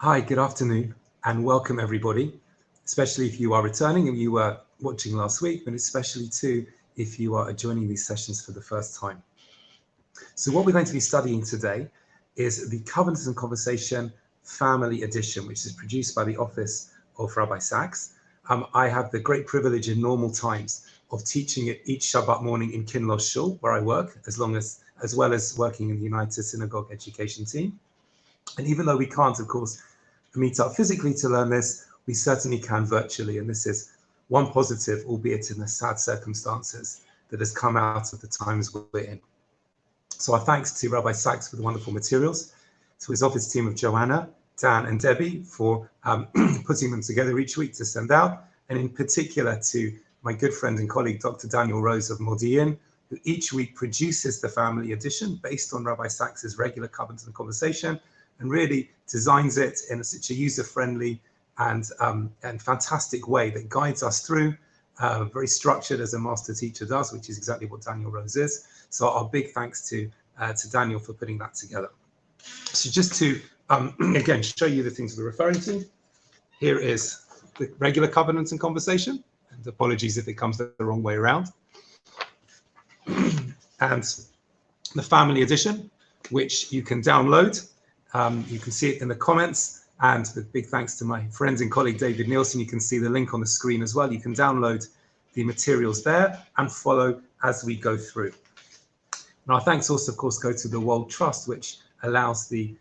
Hi, good afternoon, and welcome everybody, especially if you are returning and you were watching last week, but especially too if you are joining these sessions for the first time. So what we're going to be studying today is the Covenants and Conversation Family Edition, which is produced by the Office of Rabbi Sachs. I have the great privilege in normal times of teaching it each Shabbat morning in Kinloss Shul, where I work, as well as working in the United Synagogue Education Team. And even though we can't, of course, meet up physically to learn this, we certainly can virtually. And this is one positive, albeit in the sad circumstances, that has come out of the times we're in. So our thanks to Rabbi Sachs for the wonderful materials, to his office team of Joanna, Dan and Debbie for putting them together each week to send out, and in particular to my good friend and colleague, Dr. Daniel Rose of Modi'in, who each week produces the family edition based on Rabbi Sachs's regular Covenants and Conversation, and really designs it in such a user-friendly and fantastic way that guides us through, very structured as a master teacher does, which is exactly what Daniel Rose is. So our big thanks to Daniel for putting that together. So just to, again, show you the things we're referring to, here is the regular Covenants and Conversation, and apologies if it comes the wrong way around, and the family edition, which you can download. You can see it in the comments, and with big thanks to my friend and colleague David Nielsen, you can see the link on the screen as well. You can download the materials there and follow as we go through. And our thanks also, of course, go to the World Trust, which enables the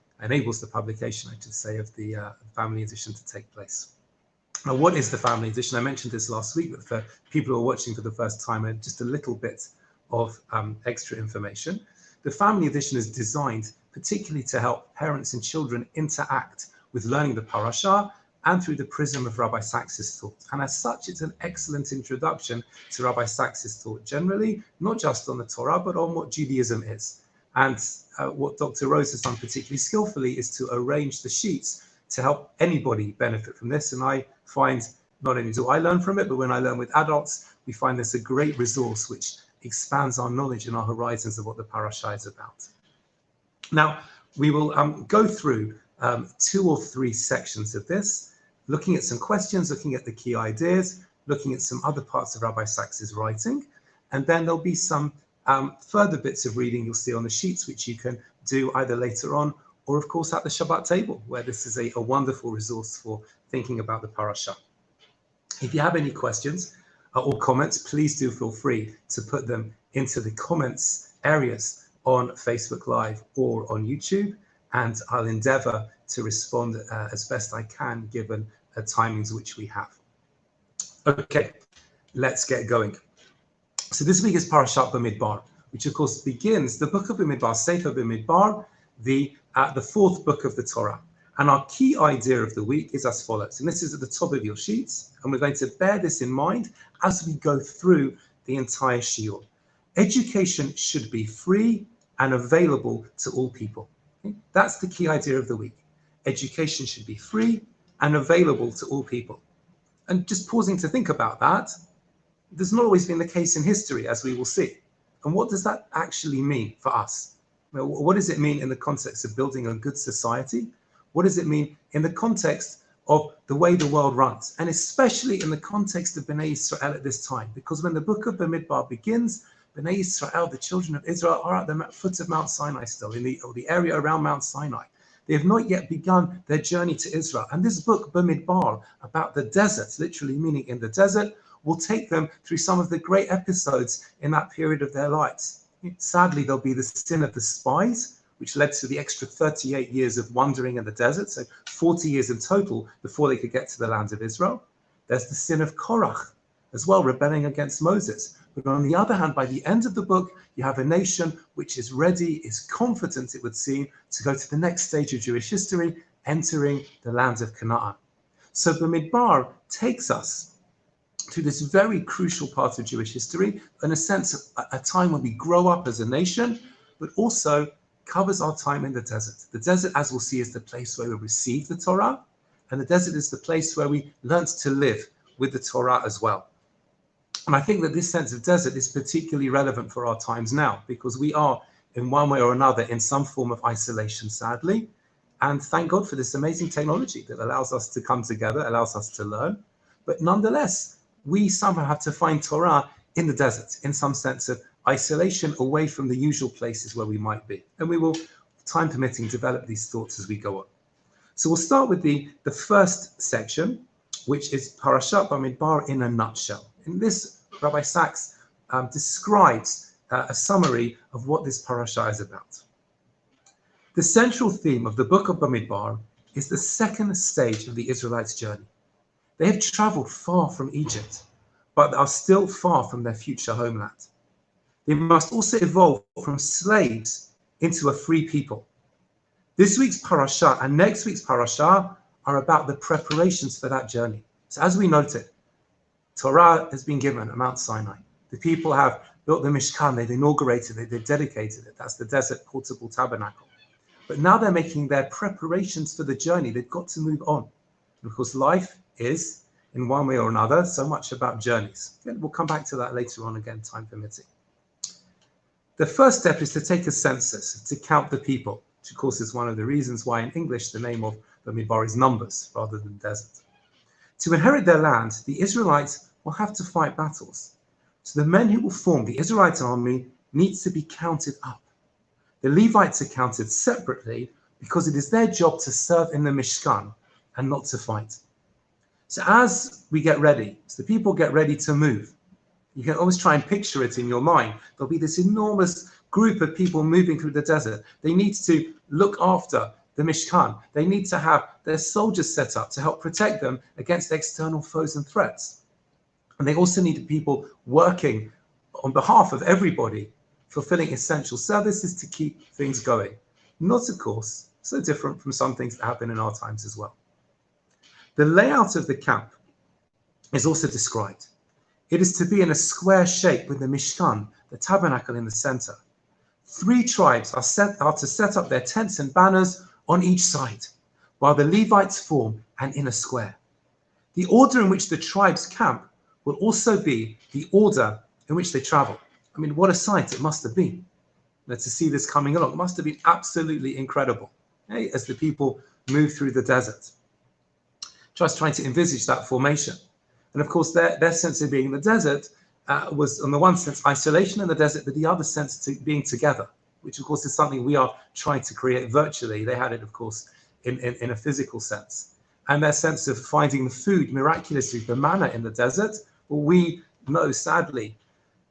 publication, I should say, of the family edition to take place. Now, what is the family edition? I mentioned this last week, but for people who are watching for the first time, just a little bit of extra information. The family edition is designed particularly to help parents and children interact with learning the parasha and through the prism of Rabbi Sachs's thought. And as such, it's an excellent introduction to Rabbi Sachs's thought generally, not just on the Torah, but on what Judaism is. And what Dr. Rose has done particularly skillfully is to arrange the sheets to help anybody benefit from this. And I find not only do I learn from it, but when I learn with adults, we find this a great resource which expands our knowledge and our horizons of what the parasha is about. Now, we will go through 2 or 3 sections of this, looking at some questions, looking at the key ideas, looking at some other parts of Rabbi Sachs's writing, and then there'll be some further bits of reading you'll see on the sheets, which you can do either later on or, of course, at the Shabbat table, where this is a wonderful resource for thinking about the parasha. If you have any questions or comments, please do feel free to put them into the comments areas on Facebook Live or on YouTube, and I'll endeavor to respond as best I can given the timings which we have. Okay, let's get going. So this week is Parashat Bamidbar, which of course begins the book of Bamidbar, Sefer Bamidbar, the 4th book of the Torah. And our key idea of the week is as follows, and this is at the top of your sheets, and we're going to bear this in mind as we go through the entire shiur. Education should be free and available to all people. Okay? That's the key idea of the week. Education should be free and available to all people. And just pausing to think about that, there's not always been the case in history, as we will see. And what does that actually mean for us? Well, what does it mean in the context of building a good society? What does it mean in the context of the way the world runs? And especially in the context of Bnei Israel at this time, because when the book of Bamidbar begins, Bnei Israel, the children of Israel, are at the foot of Mount Sinai still, in the area around Mount Sinai. They have not yet begun their journey to Israel. And this book, Bamidbar, about the desert, literally meaning in the desert, will take them through some of the great episodes in that period of their lives. Sadly, there'll be the sin of the spies, which led to the extra 38 years of wandering in the desert, so 40 years in total before they could get to the land of Israel. There's the sin of Korach as well, rebelling against Moses. But on the other hand, by the end of the book, you have a nation which is ready, is confident, it would seem, to go to the next stage of Jewish history, entering the land of Canaan. So Bamidbar takes us to this very crucial part of Jewish history, in a sense, a time when we grow up as a nation, but also covers our time in the desert. The desert, as we'll see, is the place where we receive the Torah, and the desert is the place where we learnt to live with the Torah as well. And I think that this sense of desert is particularly relevant for our times now, because we are, in one way or another, in some form of isolation, sadly. And thank God for this amazing technology that allows us to come together, allows us to learn. But nonetheless, we somehow have to find Torah in the desert, in some sense of isolation, away from the usual places where we might be. And we will, time permitting, develop these thoughts as we go on. So we'll start with the first section, which is Parashat Bamidbar in a nutshell. In this, Rabbi Sachs describes a summary of what this parasha is about. The central theme of the book of Bamidbar is the second stage of the Israelites' journey. They have traveled far from Egypt, but are still far from their future homeland. They must also evolve from slaves into a free people. This week's parasha and next week's parasha are about the preparations for that journey. So as we noted, Torah has been given at Mount Sinai. The people have built the Mishkan, they've inaugurated it, they've dedicated it. That's the desert portable tabernacle. But now they're making their preparations for the journey. They've got to move on. And of course, life is, in one way or another, so much about journeys. Again, we'll come back to that later on again, time permitting. The first step is to take a census, to count the people, which of course is one of the reasons why in English the name of Bamidbar is numbers rather than desert. To inherit their land, the Israelites will have to fight battles. So the men who will form the Israelite army needs to be counted up. The Levites are counted separately because it is their job to serve in the Mishkan and not to fight. So as we get ready, as the people get ready to move, you can always try and picture it in your mind. There'll be this enormous group of people moving through the desert. They need to look after the Mishkan. They need to have their soldiers set up to help protect them against external foes and threats. And they also need people working on behalf of everybody, fulfilling essential services to keep things going. Not, of course, so different from some things that happen in our times as well. The layout of the camp is also described. It is to be in a square shape with the Mishkan, the tabernacle, in the center. 3 tribes are to set up their tents and banners on each side, while the Levites form an inner square. The order in which the tribes camp will also be the order in which they travel. I mean, what a sight it must have been. To see this coming along, it must have been absolutely incredible, as the people move through the desert. Just trying to envisage that formation. And of course, their sense of being in the desert was, on the one sense, isolation in the desert, but the other sense to being together, which of course is something we are trying to create virtually. They had it, of course, in a physical sense. And their sense of finding the food, miraculously, the manna in the desert. Well, we know, sadly,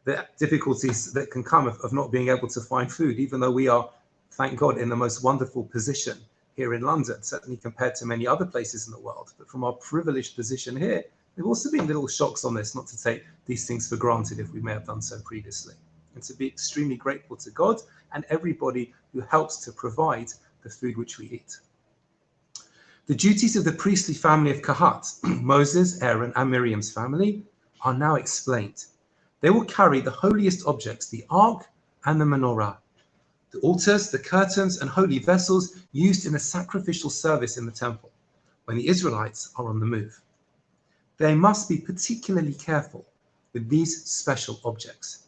the difficulties that can come of not being able to find food, even though we are, thank God, in the most wonderful position here in London, certainly compared to many other places in the world. But from our privileged position here, there have also been little shocks on this, not to take these things for granted if we may have done so previously. And to be extremely grateful to God and everybody who helps to provide the food which we eat. The duties of the priestly family of Kahat, Moses, Aaron, and Miriam's family, are now explained. They will carry the holiest objects, the ark and the menorah, the altars, the curtains, and holy vessels used in the sacrificial service in the temple when the Israelites are on the move. They must be particularly careful with these special objects.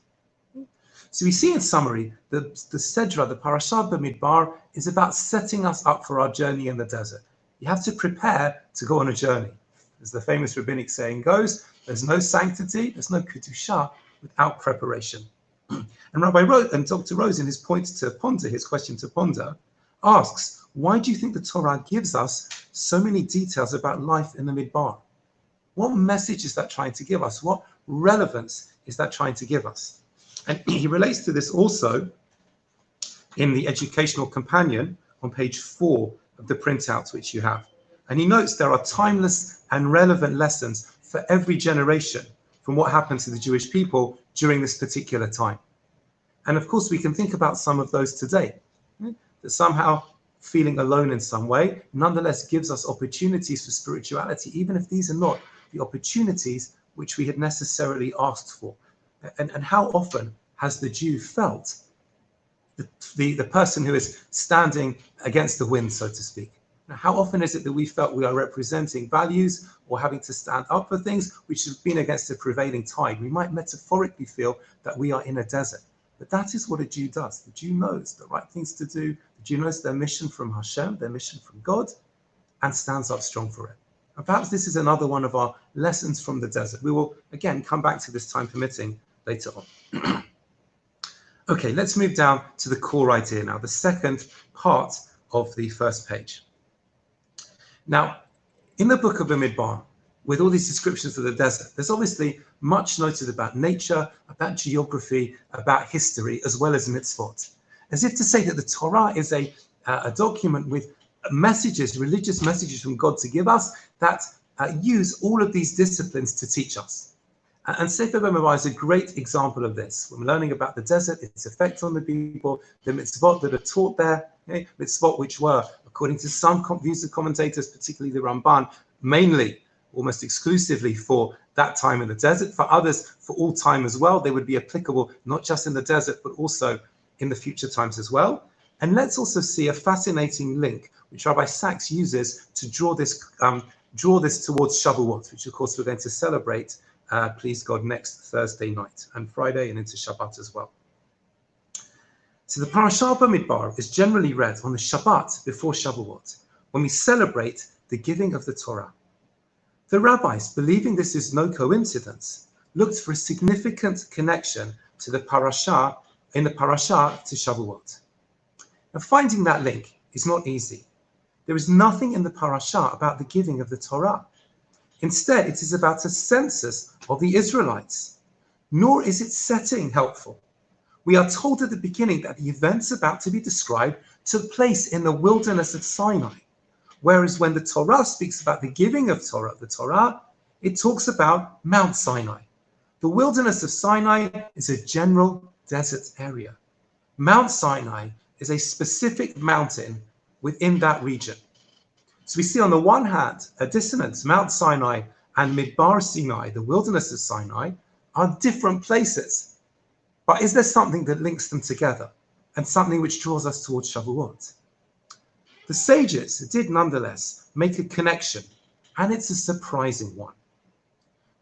So we see in summary, the Sedra, the Parashat Bamidbar, is about setting us up for our journey in the desert. You have to prepare to go on a journey. As the famous rabbinic saying goes, there's no sanctity, there's no kedusha without preparation. And Dr. Rose, in his point to ponder, his question to ponder, asks, why do you think the Torah gives us so many details about life in the Midbar? What message is that trying to give us? What relevance is that trying to give us? And he relates to this also in the Educational Companion on page 4 of the printouts which you have. And he notes there are timeless and relevant lessons for every generation from what happened to the Jewish people during this particular time. And of course, we can think about some of those today, that somehow feeling alone in some way, nonetheless gives us opportunities for spirituality, even if these are not the opportunities which we had necessarily asked for. And how often has the Jew felt the person who is standing against the wind, so to speak? Now, how often is it that we felt we are representing values or having to stand up for things which have been against the prevailing tide? We might metaphorically feel that we are in a desert. But that is what a Jew does. The Jew knows the right things to do. The Do you notice their mission from Hashem, their mission from God, and stands up strong for it? And perhaps this is another one of our lessons from the desert. We will, again, come back to this time permitting later on. Okay, let's move down to the core idea now, the second part of the first page. Now, in the book of Bamidbar, with all these descriptions of the desert, there's obviously much noted about nature, about geography, about history, as well as mitzvot. As if to say that the Torah is a document with messages, religious messages from God to give us that use all of these disciplines to teach us. And Sefer Bamidbar is a great example of this. When we're learning about the desert, its effect on the people, the mitzvot that are taught there, mitzvot which were, according to some views of commentators, particularly the Ramban, mainly, almost exclusively for that time in the desert. For others, for all time as well, they would be applicable not just in the desert, but also in the future times as well. And let's also see a fascinating link, which Rabbi Sachs uses to draw this towards Shavuot, which of course we're going to celebrate, please God, next Thursday night and Friday and into Shabbat as well. So the Parashah Bamidbar is generally read on the Shabbat before Shavuot, when we celebrate the giving of the Torah. The rabbis, believing this is no coincidence, looked for a significant connection to the parashah, in the parashah to Shavuot. Now, finding that link is not easy. There is nothing in the parashah about the giving of the Torah. Instead, it is about a census of the Israelites. Nor is its setting helpful. We are told at the beginning that the events about to be described took place in the wilderness of Sinai. Whereas when the Torah speaks about the giving of the Torah, it talks about Mount Sinai. The wilderness of Sinai is a general desert area. Mount Sinai is a specific mountain within that region. So we see on the one hand a dissonance. Mount Sinai and Midbar Sinai, the wilderness of Sinai, are different places. But is there something that links them together and something which draws us towards Shavuot? The sages did nonetheless make a connection, and it's a surprising one.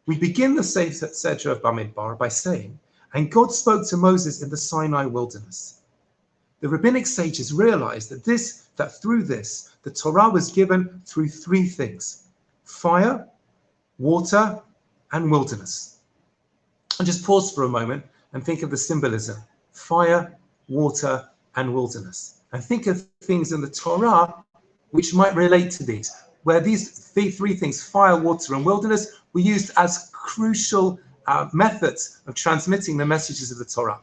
We begin the Seder of Bamidbar by saying, and God spoke to Moses in the Sinai wilderness. The rabbinic sages realized that through this, the Torah was given through three things: fire, water, and wilderness. And just pause for a moment and think of the symbolism: fire, water, and wilderness. And think of things in the Torah which might relate to these, where these three things, fire, water, and wilderness, were used as crucial methods of transmitting the messages of the Torah.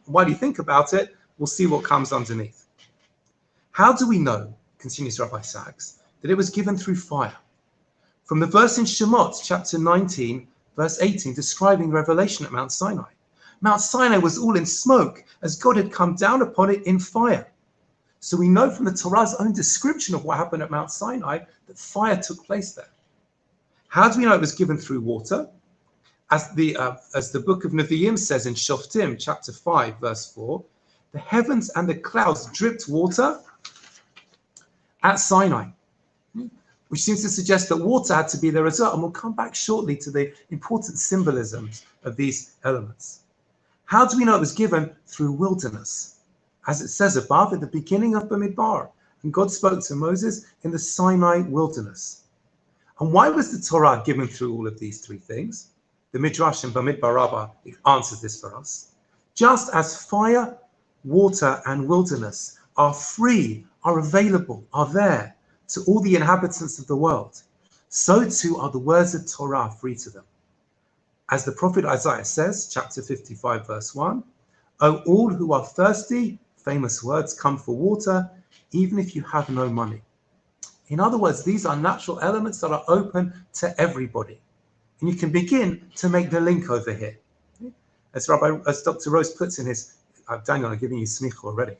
While you think about it, we'll see what comes underneath. How do we know, continues Rabbi Sachs, that it was given through fire? From the verse in Shemot, chapter 19, verse 18, describing revelation at Mount Sinai. Mount Sinai was all in smoke, as God had come down upon it in fire. So we know from the Torah's own description of what happened at Mount Sinai that fire took place there. How do we know it was given through water? As the book of Nevi'im says in Shoftim, chapter 5, verse 4, the heavens and the clouds dripped water at Sinai, which seems to suggest that water had to be there as well. And we'll come back shortly to the important symbolisms of these elements. How do we know it was given? Through wilderness. As it says above, at the beginning of Bamidbar, and God spoke to Moses in the Sinai wilderness. And why was the Torah given through all of these three things? The Midrash in Bamidbar Rabbah answers this for us. Just as fire, water, and wilderness are free, are available, are there to all the inhabitants of the world, so too are the words of Torah free to them. As the prophet Isaiah says, chapter 55, verse 1, O all who are thirsty, famous words, come for water, even if you have no money. In other words, these are natural elements that are open to everybody. And you can begin to make the link over here. As Dr. Rose puts in his, Daniel, I'm giving you smicha already.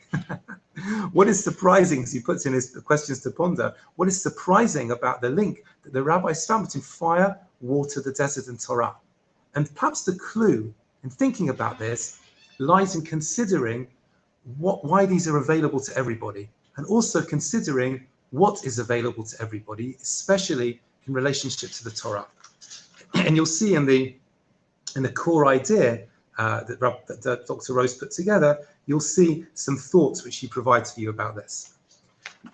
What is surprising, as he puts in his questions to ponder, what is surprising about the link that the rabbis found between fire, water, the desert, and Torah? And perhaps the clue in thinking about this lies in considering why these are available to everybody, and also considering what is available to everybody, especially in relationship to the Torah. And you'll see in the core idea that Dr. Rose put together, you'll see some thoughts which he provides for you about this.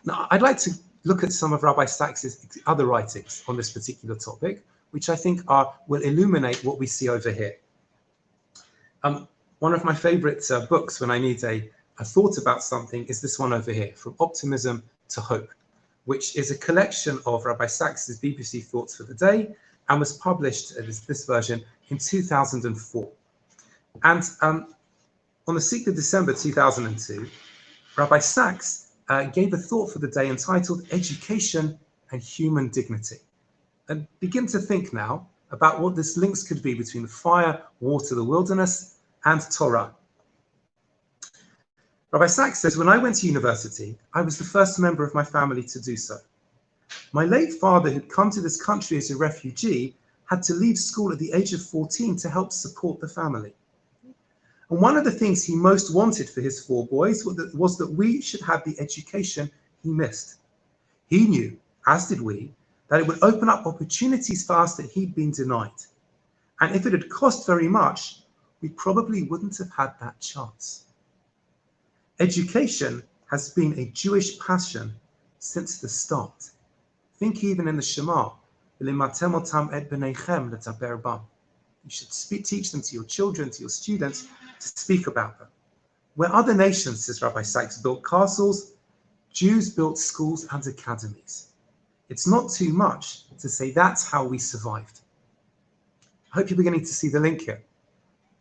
Now, I'd like to look at some of Rabbi Sacks's other writings on this particular topic, which I think will illuminate what we see over here. One of my favorite books when I need a thought about something is this one over here, From Optimism to Hope, which is a collection of Rabbi Sacks's BBC Thoughts for the Day and was published, this version, in 2004. And on the 6th of December 2002, Rabbi Sacks gave a thought for the day entitled Education and Human Dignity. And begin to think now about what this links could be between the fire, water, the wilderness, and Torah. Rabbi Sacks says, when I went to university, I was the first member of my family to do so. My late father, who'd come to this country as a refugee, had to leave school at the age of 14 to help support the family. And one of the things he most wanted for his 4 boys was that we should have the education he missed. He knew, as did we, that it would open up opportunities for us that he'd been denied. And if it had cost very much, we probably wouldn't have had that chance. Education has been a Jewish passion since the start. Think even in the Shema, you should teach them to your children, to your students, to speak about them. Where other nations, says Rabbi Sacks, built castles, Jews built schools and academies. It's not too much to say that's how we survived. I hope you're beginning to see the link here.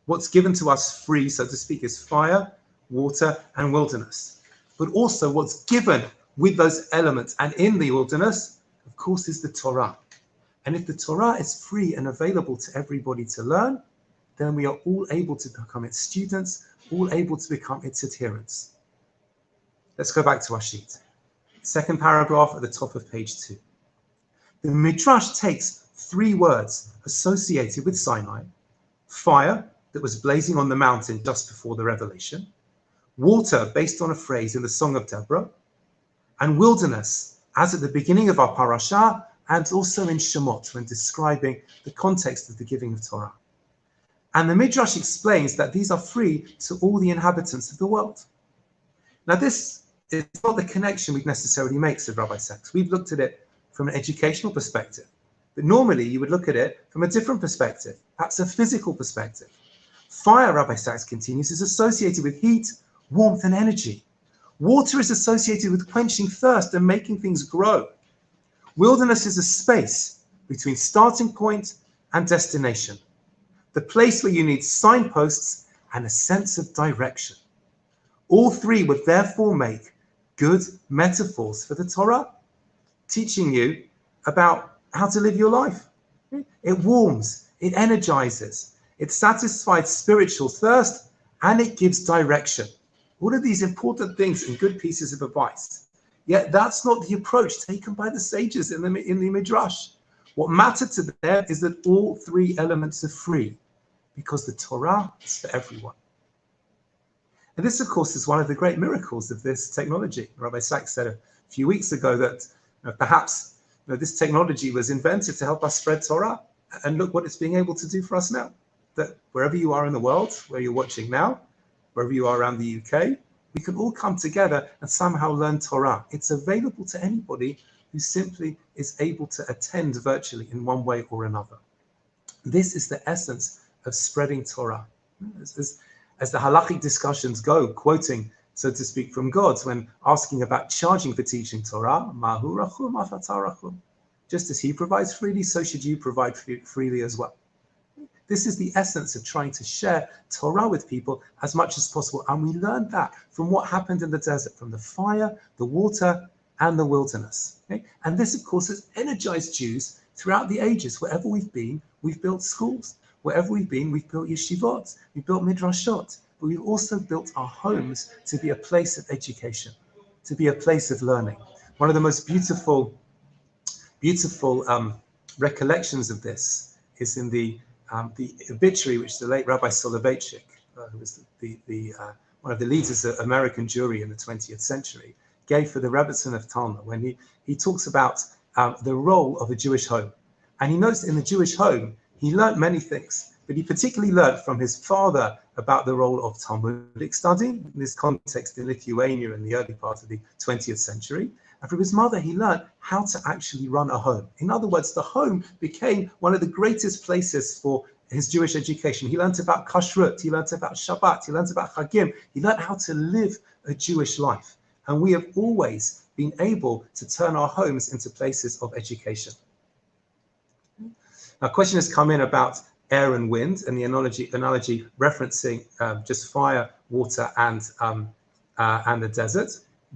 What's given to us free, so to speak, is fire, water, and wilderness. But also what's given with those elements and in the wilderness, of course, is the Torah. And if the Torah is free and available to everybody to learn, then we are all able to become its students, all able to become its adherents. Let's go back to our sheet. Second paragraph at the top of page 2. The Midrash takes 3 words associated with Sinai: fire, that was blazing on the mountain just before the revelation; water, based on a phrase in the Song of Deborah; and wilderness, as at the beginning of our parasha, and also in Shemot, when describing the context of the giving of Torah. And the Midrash explains that these are free to all the inhabitants of the world. Now, this is not the connection we'd necessarily make, said Rabbi Sacks. We've looked at it from an educational perspective, but normally you would look at it from a different perspective, perhaps a physical perspective. Fire, Rabbi Sacks continues, is associated with heat, warmth, and energy. Water is associated with quenching thirst and making things grow. Wilderness is a space between starting point and destination, the place where you need signposts and a sense of direction. All 3 would therefore make good metaphors for the Torah, teaching you about how to live your life. It warms, it energizes, it satisfies spiritual thirst, and it gives direction. All of these important things and good pieces of advice. Yet that's not the approach taken by the sages in the Midrash. What mattered to them is that all 3 elements are free, because the Torah is for everyone. And this, of course, is one of the great miracles of this technology. Rabbi Sacks said a few weeks ago that perhaps this technology was invented to help us spread Torah. And look what it's being able to do for us now. That wherever you are in the world, where you're watching now, wherever you are around the UK, we can all come together and somehow learn Torah. It's available to anybody who simply is able to attend virtually in one way or another. This is the essence of spreading Torah. As the halachic discussions go, quoting, so to speak, from God, when asking about charging for teaching Torah, Mahu rachum af atah rachum. Just as he provides freely, so should you provide freely as well. This is the essence of trying to share Torah with people as much as possible. And we learned that from what happened in the desert, from the fire, the water, and the wilderness. Okay? And this, of course, has energized Jews throughout the ages. Wherever we've been, we've built schools. Wherever we've been, we've built yeshivot, we've built midrashot, but we've also built our homes to be a place of education, to be a place of learning. One of the most beautiful recollections of this is in the obituary which the late Rabbi Soloveitchik, who was one of the leaders of American Jewry in the 20th century, gave for the Rebbetzin of Talna, when he talks about the role of a Jewish home. And he notes that in the Jewish home, he learned many things. but he particularly learned from his father about the role of Talmudic study in this context in Lithuania in the early part of the 20th century. And from his mother, he learned how to actually run a home. In other words, the home became one of the greatest places for his Jewish education. He learned about kashrut, he learned about Shabbat, he learned about Chagim, he learned how to live a Jewish life. And we have always been able to turn our homes into places of education. Now, a question has come in about air and wind, and the analogy referencing just fire, water, and the desert.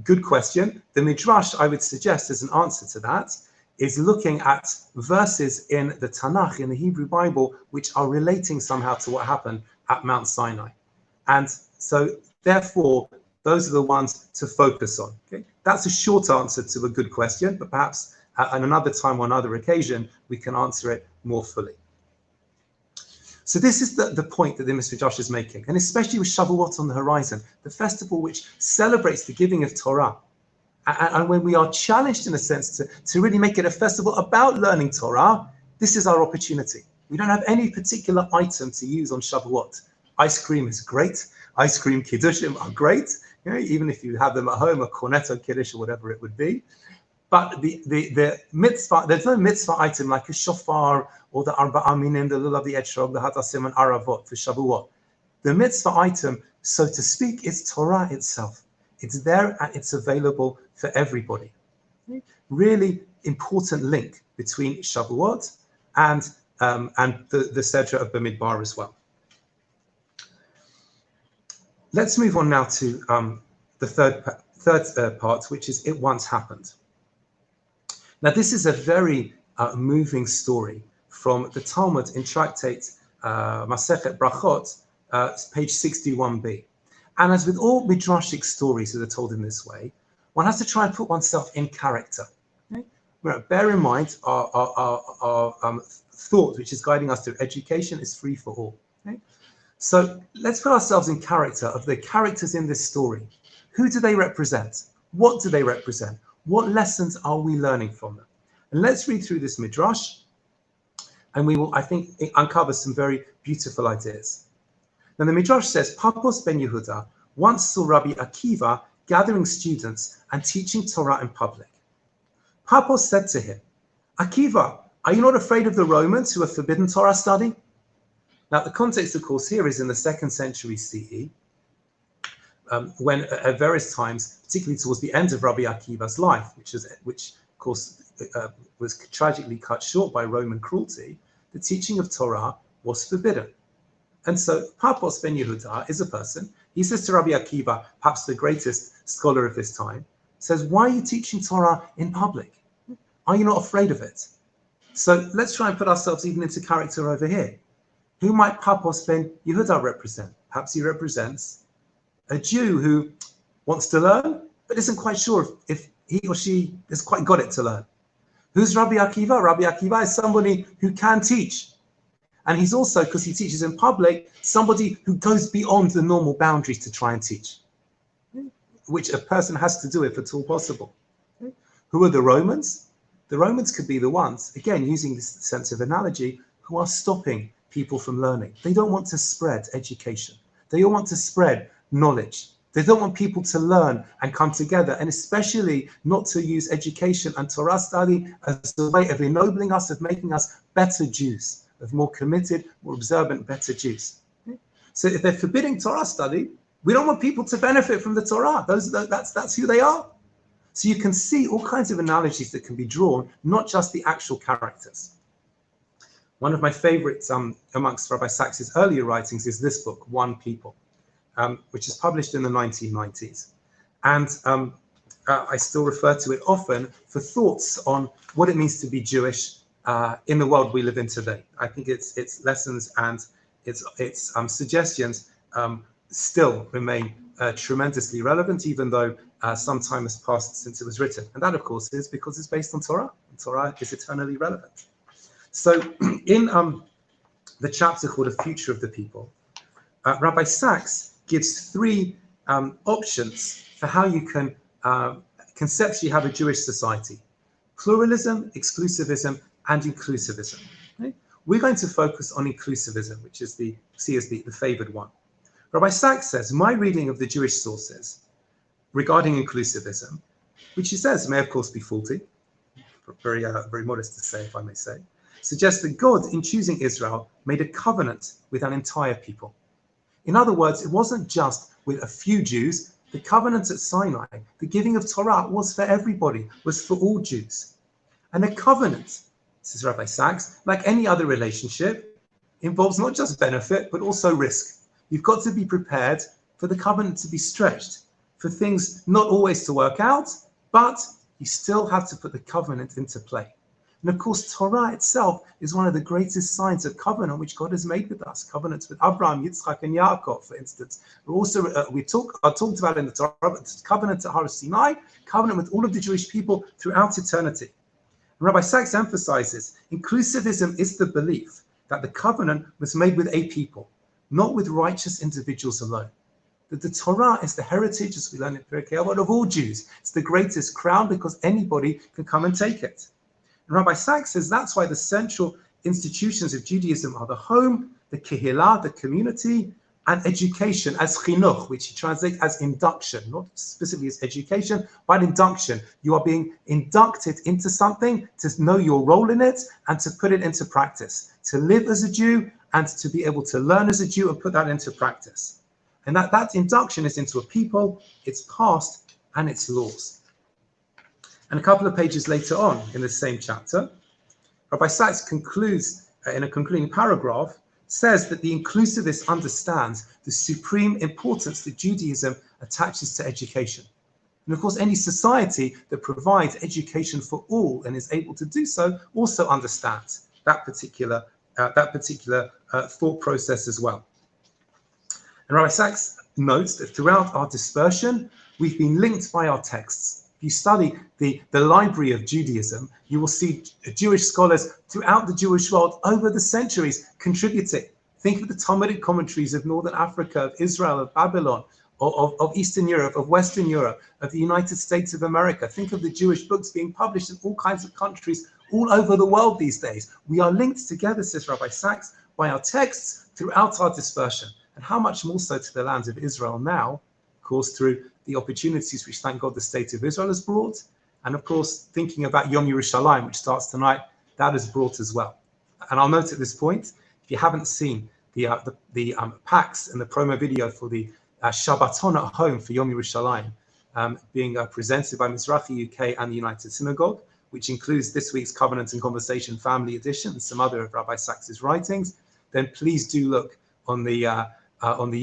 Good question. The Midrash, I would suggest, as an answer to that, is looking at verses in the Tanakh, in the Hebrew Bible, which are relating somehow to what happened at Mount Sinai. And so, therefore, those are the ones to focus on. Okay? That's a short answer to a good question, but perhaps at another time or another occasion, we can answer it more fully. So this is the point that the Mr. Josh is making, and especially with Shavuot on the horizon, the festival which celebrates the giving of Torah. And when we are challenged, in a sense, to really make it a festival about learning Torah, this is our opportunity. We don't have any particular item to use on Shavuot. Ice cream is great. Ice cream kiddushim are great. You know, even if you have them at home, a cornetto kiddush or whatever it would be. But the mitzvah, there's no mitzvah item like a shofar or the arba aminim, the lulav, the etrog, the hatasim, and aravot for Shavuot. The mitzvah item, so to speak, is Torah itself. It's there and it's available for everybody. Really important link between Shavuot and the Sedra of Bamidbar as well. Let's move on now to the third part, which is It Once Happened. Now, this is a very moving story from the Talmud in Tractate Masechet Brachot, page 61b. And as with all midrashic stories that are told in this way, one has to try and put oneself in character. Okay? Bear in mind our thought, which is guiding us through education, is free for all. Okay? So let's put ourselves in character of the characters in this story. Who do they represent? What do they represent? What lessons are we learning from them? And let's read through this midrash, and we will, I think, uncover some very beautiful ideas. Now, the midrash says, Papos ben Yehuda once saw Rabbi Akiva gathering students and teaching Torah in public. Papos said to him, Akiva, are you not afraid of the Romans who have forbidden Torah study? Now, the context, of course, here is in the 2nd century CE, when at various times, particularly towards the end of Rabbi Akiva's life, which of course was tragically cut short by Roman cruelty, the teaching of Torah was forbidden. And so Papos ben Yehuda is a person, he says to Rabbi Akiva, perhaps the greatest scholar of his time, says, why are you teaching Torah in public? Are you not afraid of it? So let's try and put ourselves even into character over here. Who might Papos ben Yehuda represent? Perhaps he represents a Jew who wants to learn, but isn't quite sure if he or she has quite got it to learn. Who's Rabbi Akiva? Rabbi Akiva is somebody who can teach. And he's also, because he teaches in public, somebody who goes beyond the normal boundaries to try and teach, which a person has to do if at all possible. Who are the Romans? The Romans could be the ones, again, using this sense of analogy, who are stopping people from learning. They don't want to spread education. They all want to spread knowledge. They don't want people to learn and come together, and especially not to use education and Torah study as a way of ennobling us, of making us better Jews, of more committed, more observant, better Jews. So if they're forbidding Torah study, we don't want people to benefit from the Torah. That's who they are. So you can see all kinds of analogies that can be drawn, not just the actual characters. One of my favorites amongst Rabbi Sacks's earlier writings is this book, One People, which is published in the 1990s. And I still refer to it often for thoughts on what it means to be Jewish in the world we live in today. I think its lessons and its suggestions still remain tremendously relevant, even though some time has passed since it was written. And that, of course, is because it's based on Torah. And Torah is eternally relevant. So in the chapter called A Future of the People, Rabbi Sacks gives 3 options for how you can conceptually have a Jewish society: pluralism, exclusivism, and inclusivism. Okay? we're going to focus on inclusivism, which is the favored one. Rabbi Sachs says, my reading of the Jewish sources regarding inclusivism, which he says may of course be faulty, very modest to say, if I may say, suggests that God, in choosing Israel, made a covenant with an entire people. In other words, it wasn't just with a few Jews. The covenant at Sinai, the giving of Torah, was for everybody, was for all Jews. And a covenant, says Rabbi Sachs, like any other relationship, involves not just benefit, but also risk. You've got to be prepared for the covenant to be stretched, for things not always to work out, but you still have to put the covenant into play. And of course, Torah itself is one of the greatest signs of covenant which God has made with us. Covenants with Abraham, Yitzchak, and Yaakov, for instance. But also, I talked about in the Torah, but covenant at Har Sinai, covenant with all of the Jewish people throughout eternity. And Rabbi Sachs emphasizes, inclusivism is the belief that the covenant was made with a people, not with righteous individuals alone. That the Torah is the heritage, as we learn in Pirkei Avot, of all Jews. It's the greatest crown because anybody can come and take it. And Rabbi Sachs says that's why the central institutions of Judaism are the home, the kehillah, the community, and education as chinuch, which he translates as induction, not specifically as education, but induction. You are being inducted into something to know your role in it and to put it into practice, to live as a Jew and to be able to learn as a Jew and put that into practice. And that induction is into a people, its past, and its laws. And a couple of pages later on in the same chapter, Rabbi Sachs concludes in a concluding paragraph, says that the inclusivist understands the supreme importance that Judaism attaches to education. And of course, any society that provides education for all and is able to do so also understands that particular thought process as well. And Rabbi Sachs notes that throughout our dispersion, we've been linked by our texts. If you study the library of Judaism, you will see Jewish scholars throughout the Jewish world over the centuries contributing. Think of the Talmudic commentaries of Northern Africa, of Israel, of Babylon, of Eastern Europe, of Western Europe, of the United States of America. Think of the Jewish books being published in all kinds of countries all over the world these days. We are linked together, says Rabbi Sachs, by our texts throughout our dispersion. And how much more so to the land of Israel now, of course, through the opportunities which, thank God, the state of Israel has brought. And of course, thinking about Yom Yerushalayim, which starts tonight, that is brought as well. And I'll note at this point, if you haven't seen the packs and the promo video for the Shabbaton at home for Yom Yerushalayim being presented by Mizrahi UK and the United Synagogue, which includes this week's Covenant and Conversation Family Edition and some other of Rabbi Sachs's writings, then please do look on the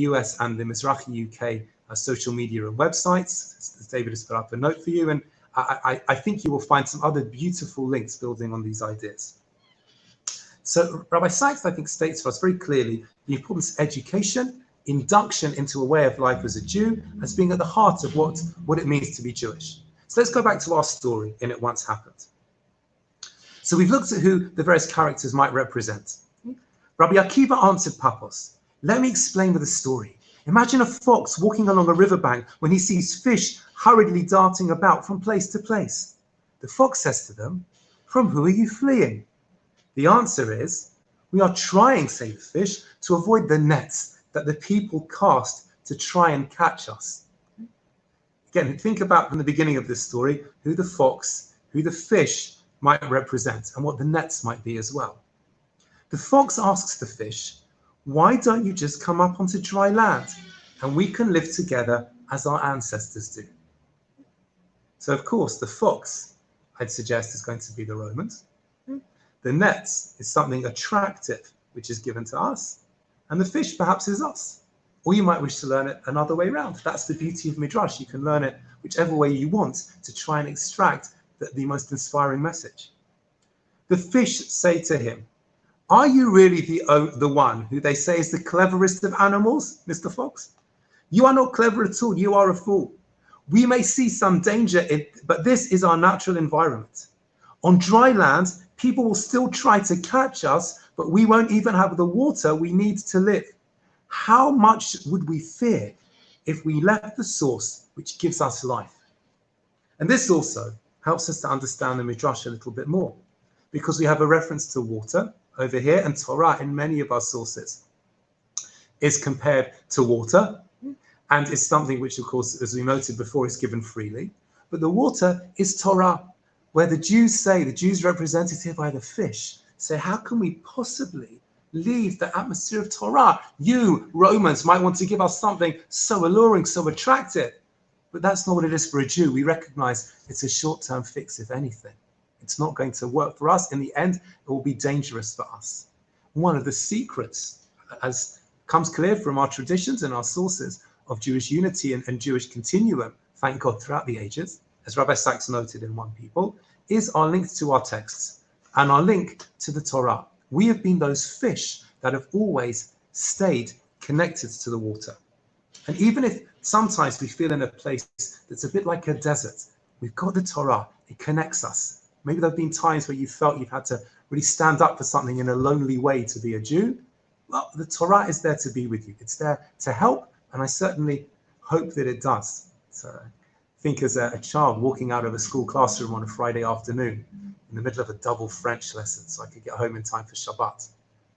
US and the Mizrahi UK social media and websites. As David has put up a note for you, and I think you will find some other beautiful links building on these ideas. So Rabbi Sachs, I think, states for us very clearly the importance of education, induction into a way of life as a Jew, as being at the heart of what it means to be Jewish. So let's go back to our story in It Once Happened. So we've looked at who the various characters might represent. Rabbi Akiva answered Pappos, "Let me explain with a story. Imagine a fox walking along a riverbank when he sees fish hurriedly darting about from place to place. The fox says to them, 'From who are you fleeing?' The answer is, 'We are trying,' say the fish, 'to avoid the nets that the people cast to try and catch us.'" Again, think about from the beginning of this story who the fox, who the fish might represent, and what the nets might be as well. The fox asks the fish, "Why don't you just come up onto dry land and we can live together as our ancestors do?" So, of course, the fox, I'd suggest, is going to be the Romans. The nets is something attractive, which is given to us. And the fish perhaps is us. Or you might wish to learn it another way around. That's the beauty of Midrash. You can learn it whichever way you want to try and extract the most inspiring message. The fish say to him, "Are you really the one who they say is the cleverest of animals, Mr. Fox? You are not clever at all. You are a fool. We may see some danger, but this is our natural environment. On dry land, people will still try to catch us, but we won't even have the water we need to live. How much would we fear if we left the source which gives us life?" And this also helps us to understand the Midrash a little bit more, because we have a reference to water, over here, and Torah in many of our sources is compared to water, and is something which, of course, as we noted before, is given freely. But the water is Torah, where the Jews represented here by the fish, say, how can we possibly leave the atmosphere of Torah? You, Romans, might want to give us something so alluring, so attractive. But that's not what it is for a Jew. We recognize it's a short-term fix, if anything. It's not going to work for us. In the end, it will be dangerous for us. One of the secrets, as comes clear from our traditions and our sources of Jewish unity and Jewish continuum, thank God, throughout the ages, as Rabbi Sachs noted in One People, is our link to our texts and our link to the Torah. We have been those fish that have always stayed connected to the water. And even if sometimes we feel in a place that's a bit like a desert, we've got the Torah, it connects us. Maybe there have been times where you felt you've had to really stand up for something in a lonely way to be a Jew. Well, the Torah is there to be with you. It's there to help, and I certainly hope that it does. So I think as a child walking out of a school classroom on a Friday afternoon in the middle of a double French lesson so I could get home in time for Shabbat,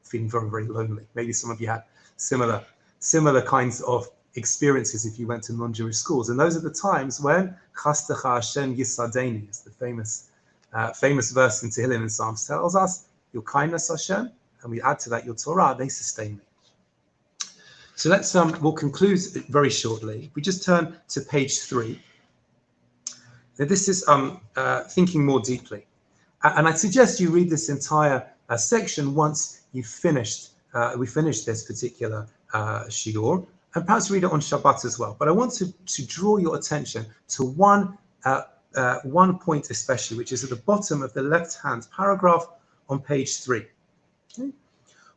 feeling very, very lonely. Maybe some of you had similar kinds of experiences if you went to non-Jewish schools. And those are the times when Chastecha Hashem Yisadeni, is the famous verse in Tehillim and Psalms, tells us, your kindness, Hashem, and we add to that your Torah, they sustain me. So we'll conclude very shortly. We just turn to page 3. Now, this is thinking more deeply. And I suggest you read this entire section once we finished this particular shiur, and perhaps read it on Shabbat as well. But I want to draw your attention to one point especially, which is at the bottom of the left-hand paragraph on page 3,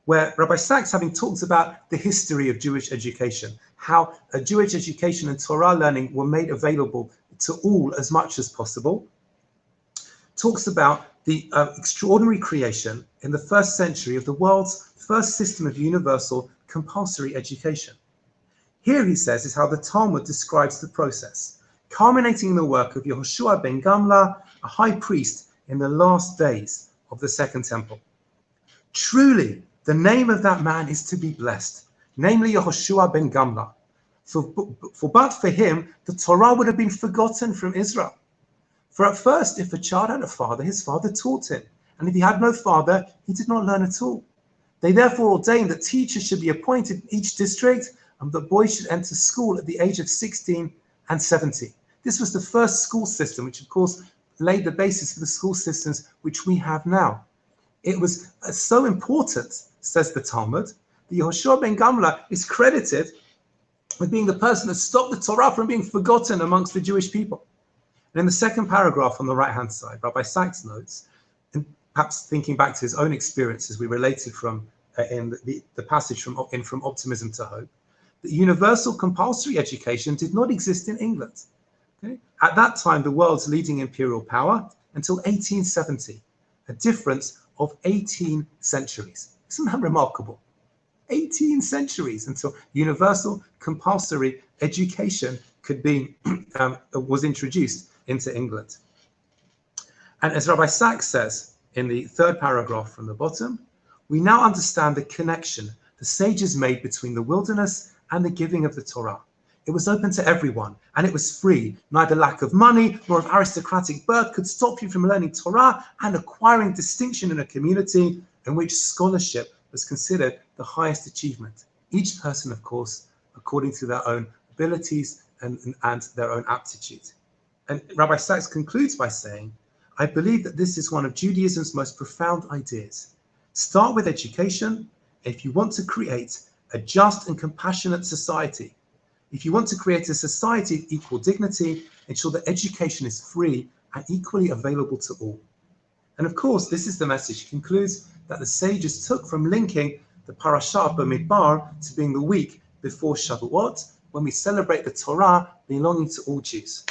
where Rabbi Sachs, having talked about the history of Jewish education, how Jewish education and Torah learning were made available to all as much as possible, talks about the extraordinary creation in the 1st century of the world's first system of universal compulsory education. Here, he says, is how the Talmud describes the process, culminating in the work of Yehoshua ben Gamla, a high priest in the last days of the Second Temple. Truly, the name of that man is to be blessed, namely Yehoshua ben Gamla. But for him, the Torah would have been forgotten from Israel. For at first, if a child had a father, his father taught him. And if he had no father, he did not learn at all. They therefore ordained that teachers should be appointed in each district, and that boys should enter school at the age of 16 and 17. This was the first school system, which of course laid the basis for the school systems which we have now. It was so important, says the Talmud, that Yehoshua ben Gamla is credited with being the person that stopped the Torah from being forgotten amongst the Jewish people. And in the second paragraph on the right-hand side, Rabbi Sachs notes, and perhaps thinking back to his own experiences, we related from in the passage from Optimism to Hope, that universal compulsory education did not exist in England. Okay? At that time, the world's leading imperial power, until 1870, a difference of 18 centuries. Isn't that remarkable? 18 centuries until universal compulsory education could be was introduced into England. And as Rabbi Sachs says in the 3rd paragraph from the bottom, we now understand the connection the sages made between the wilderness and the giving of the Torah. It was open to everyone, and it was free. Neither lack of money nor of aristocratic birth could stop you from learning Torah and acquiring distinction in a community in which scholarship was considered the highest achievement. Each person, of course, according to their own abilities and their own aptitude. And Rabbi Sachs concludes by saying, I believe that this is one of Judaism's most profound ideas. Start with education if you want to create a just and compassionate society. If you want to create a society of equal dignity, ensure that education is free and equally available to all. And of course, this is the message. He concludes that the sages took from linking the Parashah Bamidbar to being the week before Shavuot, when we celebrate the Torah belonging to all Jews.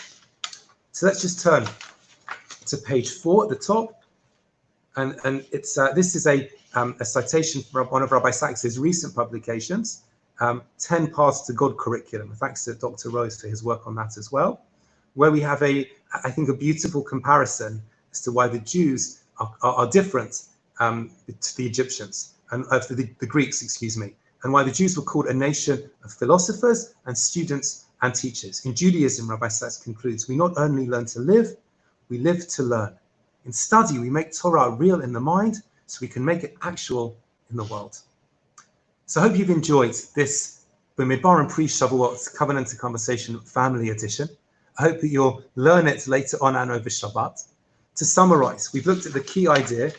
So let's just turn to page 4 at the top. And it's this is a citation from one of Rabbi Sachs's recent publications, 10 Paths to God curriculum. Thanks to Dr. Rose for his work on that as well, where we have I think a beautiful comparison as to why the Jews are different to the Egyptians, and to the Greeks, excuse me, and why the Jews were called a nation of philosophers and students and teachers. In Judaism, Rabbi Sachs concludes, we not only learn to live, we live to learn. In study, we make Torah real in the mind so we can make it actual in the world. So I hope you've enjoyed this B'midbar and pre-Shavuot Covenant and Conversation Family Edition. I hope that you'll learn it later on and over Shabbat. To summarize, we've looked at the key idea,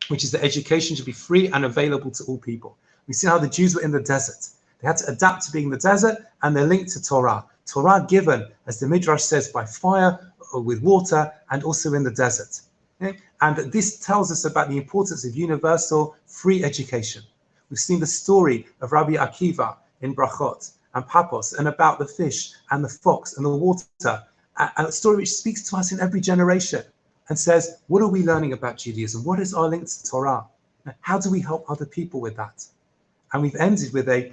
which is that education should be free and available to all people. We see how the Jews were in the desert. They had to adapt to being in the desert, and they're linked to Torah. Torah given, as the Midrash says, by fire or with water, and also in the desert. Okay? And this tells us about the importance of universal free education. We've seen the story of Rabbi Akiva in Brachot and Papos, and about the fish and the fox and the water, a story which speaks to us in every generation and says, what are we learning about Judaism? What is our link to Torah? How do we help other people with that? And we've ended with a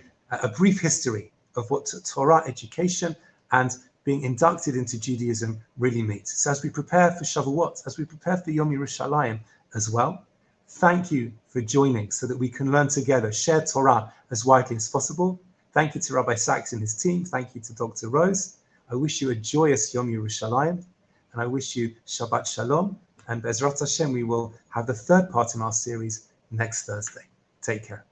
brief history of what Torah education and being inducted into Judaism really means. So as we prepare for Shavuot, as we prepare for Yom Yerushalayim as well, thank you for joining so that we can learn together, share Torah as widely as possible. Thank you to Rabbi Sachs and his team. Thank you to Dr. Rose. I wish you a joyous Yom Yerushalayim, and I wish you Shabbat Shalom. And Bezrat Hashem, we will have the third part in our series next Thursday. Take care.